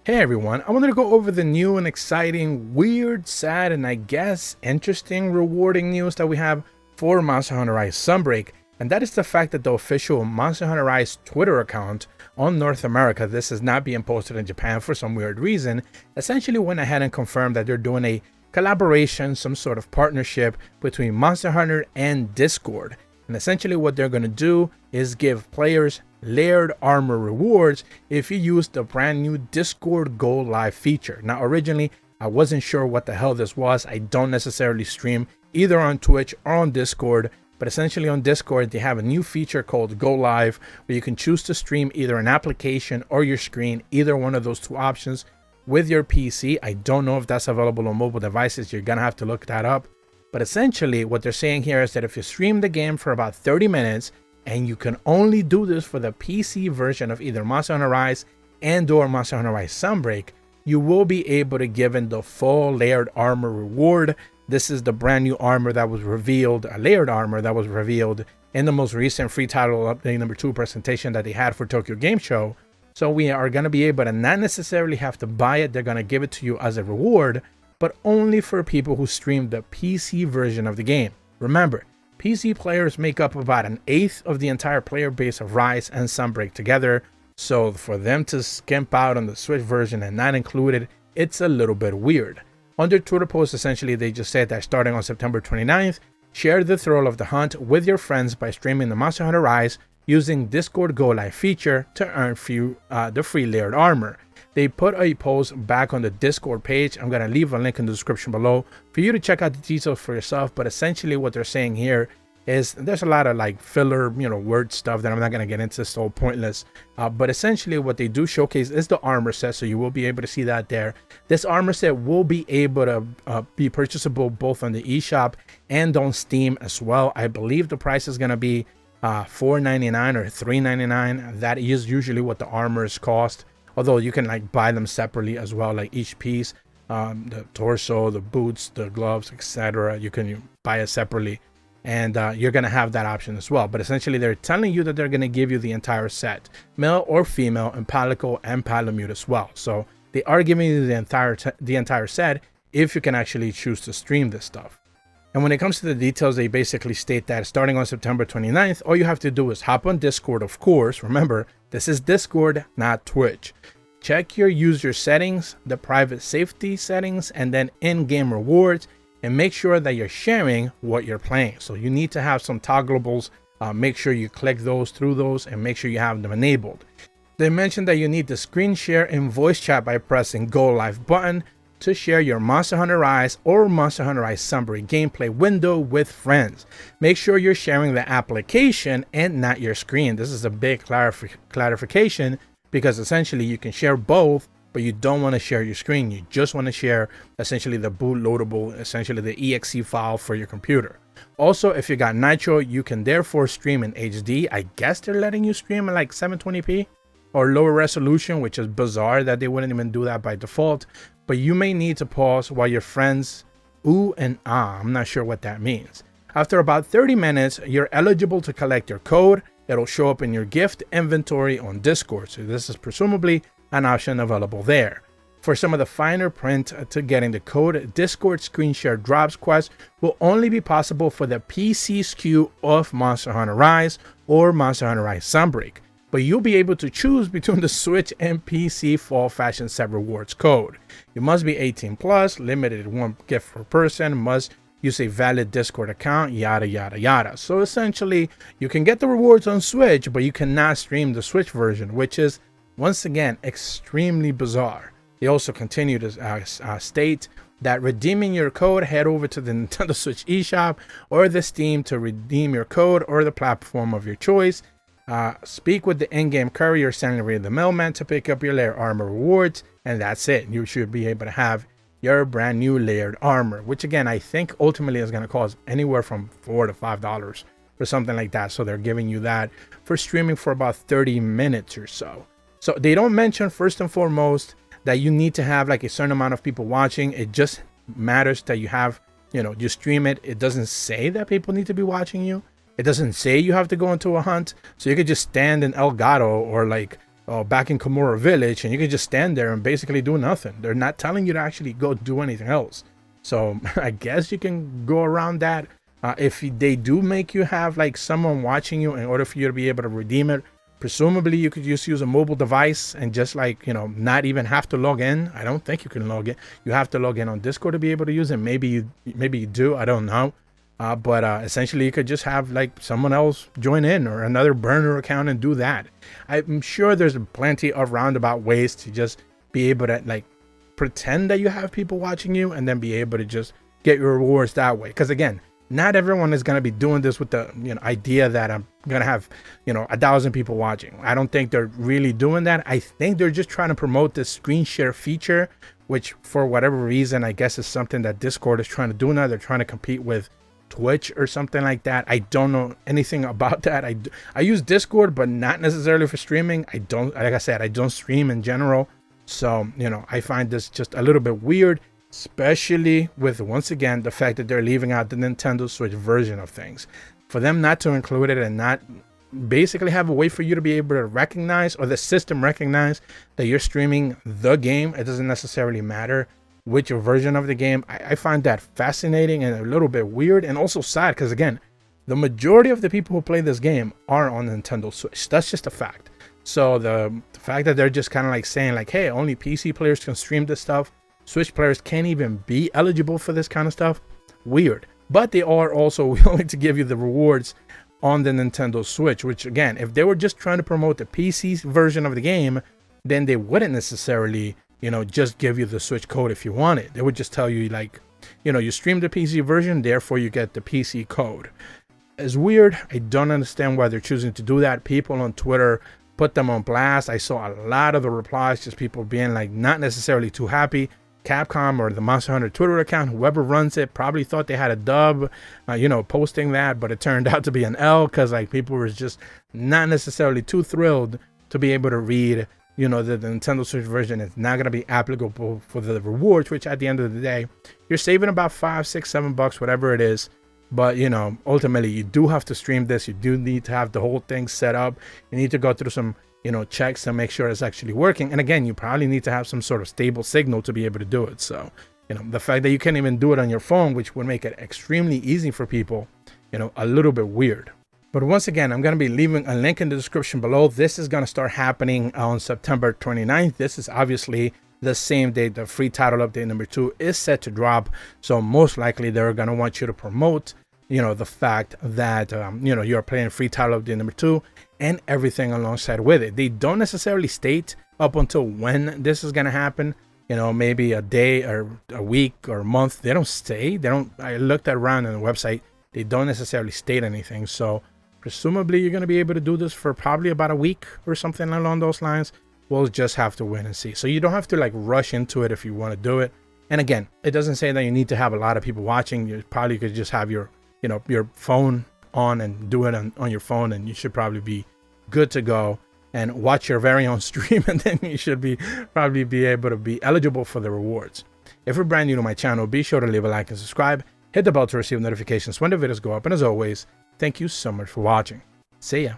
Hey everyone, I wanted to go over the new and exciting, weird, sad, and I guess interesting, rewarding news that we have for Monster Hunter Rise Sunbreak, and that is the fact that the official Monster Hunter Rise Twitter account on North America, this is not being posted in Japan for some weird reason, essentially went ahead and confirmed that they're doing a collaboration, some sort of partnership between Monster Hunter and Discord. And essentially what they're going to do is give players layered armor rewards if you use the brand new Discord Go Live feature. Now originally I wasn't sure what the hell this was. I don't necessarily stream either on Twitch or on Discord, but essentially on Discord they have a new feature called Go Live where you can choose to stream either an application or your screen, either one of those two options with your PC. I don't know if that's available on mobile devices. You're gonna have to look that up. But essentially what they're saying here is that if you stream the game for about 30 minutes, and you can only do this for the PC version of either Monster Hunter Rise and or Monster Hunter Rise Sunbreak, you will be able to give in the full layered armor reward. This is the brand new armor that was revealed, a layered armor that was revealed in the most recent free title update number 2 presentation that they had for Tokyo Game Show. So we are going to be able to not necessarily have to buy it. They're going to give it to you as a reward, but only for people who stream the PC version of the game. Remember, PC players make up about 1/8 of the entire player base of Rise and Sunbreak together, so for them to skimp out on the Switch version and not include it, it's a little bit weird. On their Twitter post, essentially they just said that starting on September 29th, share the thrill of the hunt with your friends by streaming the Monster Hunter Rise using Discord Go Live feature to earn the free layered armor. They put a post back on the Discord page. I'm going to leave a link in the description below for you to check out the details for yourself. But essentially what they're saying here is there's a lot of like filler, word stuff that I'm not going to get into, so pointless. But essentially what they do showcase is the armor set. So you will be able to see that there. This armor set will be able to be purchasable both on the eShop and on Steam as well. I believe the price is going to be $4.99 or $3.99. That is usually what the armors cost. Although you can like buy them separately as well, like each piece, the torso, the boots, the gloves, etc. You can buy it separately, and you're going to have that option as well. But essentially they're telling you that they're going to give you the entire set, male or female, and Palico and Palamute as well. So they are giving you the entire set if you can actually choose to stream this stuff. And when it comes to the details, they basically state that starting on September 29th, all you have to do is hop on Discord, of course. Remember, this is Discord, not Twitch. Check your user settings, the private safety settings, and then in-game rewards, and make sure that you're sharing what you're playing. So you need to have some toggleables. Make sure you click those through those and make sure you have them enabled. They mentioned that you need to screen share in voice chat by pressing Go Live button to share your Monster Hunter Rise or Monster Hunter Rise Sunbreak gameplay window with friends. Make sure you're sharing the application and not your screen. This is a big clarification because essentially you can share both, but you don't want to share your screen. You just want to share essentially the bootloadable, essentially the exe file for your computer. Also, if you got Nitro, you can therefore stream in HD. I guess they're letting you stream in like 720p or lower resolution, which is bizarre that they wouldn't even do that by default. But you may need to pause while your friends ooh and ah. I'm not sure what that means. After about 30 minutes, you're eligible to collect your code. It'll show up in your gift inventory on Discord. So this is presumably an option available there. For some of the finer print to getting the code, Discord screen share drops quest will only be possible for the PC SKU of Monster Hunter Rise or Monster Hunter Rise Sunbreak. But you'll be able to choose between the Switch and PC fall fashion set rewards code. You must be 18 plus, limited to 1 gift per person, must use a valid Discord account, yada yada yada. So essentially you can get the rewards on Switch, but you cannot stream the Switch version, which is once again extremely bizarre. They also continue to state that redeeming your code, head over to the Nintendo Switch eShop or the Steam to redeem your code or the platform of your choice. Speak with the in-game courier sending the mailman to pick up your layered armor rewards, and that's it. You should be able to have your brand new layered armor, which again I think ultimately is going to cost anywhere from $4 to $5 or something like that. So they're giving you that for streaming for about 30 minutes or so. So they don't mention first and foremost that you need to have like a certain amount of people watching. It just matters that you have, you stream it. It doesn't say that people need to be watching you. It doesn't say you have to go into a hunt, so you could just stand in Elgato or like back in Komura Village, and you can just stand there and basically do nothing. They're not telling you to actually go do anything else. So I guess you can go around that. If they do make you have like someone watching you in order for you to be able to redeem it, presumably you could just use a mobile device and just like, you know, not even have to log in. I don't think you can log in. You have to log in on Discord to be able to use it. Maybe you do. I don't know. But essentially you could just have like someone else join in or another burner account and do that. I'm sure there's plenty of roundabout ways to just be able to like pretend that you have people watching you and then be able to just get your rewards that way. Because again, not everyone is going to be doing this with the idea that I'm going to have 1,000 people watching. I don't think they're really doing that. I think they're just trying to promote this screen share feature, which for whatever reason, I guess is something that Discord is trying to do now. They're trying to compete with Twitch or something like that. I don't know anything about that. I use Discord, but not necessarily for streaming. Like I said, I don't stream in general. So, I find this just a little bit weird, especially with, once again, the fact that they're leaving out the Nintendo Switch version of things. For them not to include it and not basically have a way for you to be able to recognize, or the system recognize, that you're streaming the game. It doesn't necessarily matter which version of the game. I find that fascinating and a little bit weird, and also sad, because again, the majority of the people who play this game are on Nintendo Switch. That's just a fact. So the fact that they're just kind of like saying like, hey, only PC players can stream this stuff, Switch players can't even be eligible for this kind of stuff, weird. But they are also willing to give you the rewards on the Nintendo Switch, which again, if they were just trying to promote the PC version of the game, then they wouldn't necessarily just give you the Switch code if you want it. They would just tell you like, you stream the PC version, therefore you get the PC code. It's weird. I don't understand why they're choosing to do that. People on Twitter put them on blast. I saw a lot of the replies, just people being like not necessarily too happy. Capcom or the Monster Hunter Twitter account, whoever runs it, probably thought they had a dub, posting that, but it turned out to be an L, because like people were just not necessarily too thrilled to be able to read, the Nintendo Switch version is not going to be applicable for the rewards, which at the end of the day, you're saving about $5, $6, $7, whatever it is. But, ultimately, you do have to stream this. You do need to have the whole thing set up. You need to go through some, checks to make sure it's actually working. And again, you probably need to have some sort of stable signal to be able to do it. So, the fact that you can't even do it on your phone, which would make it extremely easy for people, a little bit weird. But once again, I'm going to be leaving a link in the description below. This is going to start happening on September 29th. This is obviously the same day the free title update number 2 is set to drop. So most likely they're going to want you to promote the fact that you're playing free title update number 2 and everything alongside with it. They don't necessarily state up until when this is going to happen, maybe a day or a week or a month. They don't say. I looked around on the website, they don't necessarily state anything. So presumably you're going to be able to do this for probably about a week or something along those lines. We'll just have to wait and see. So you don't have to like rush into it if you want to do it. And again, it doesn't say that you need to have a lot of people watching. You probably could just have your phone on and do it on your phone, and you should probably be good to go and watch your very own stream, and then you should probably be able to be eligible for the rewards. If you're brand new to my channel, be sure to leave a like and subscribe. Hit the bell to receive notifications when the videos go up, and as always, thank you so much for watching. See ya.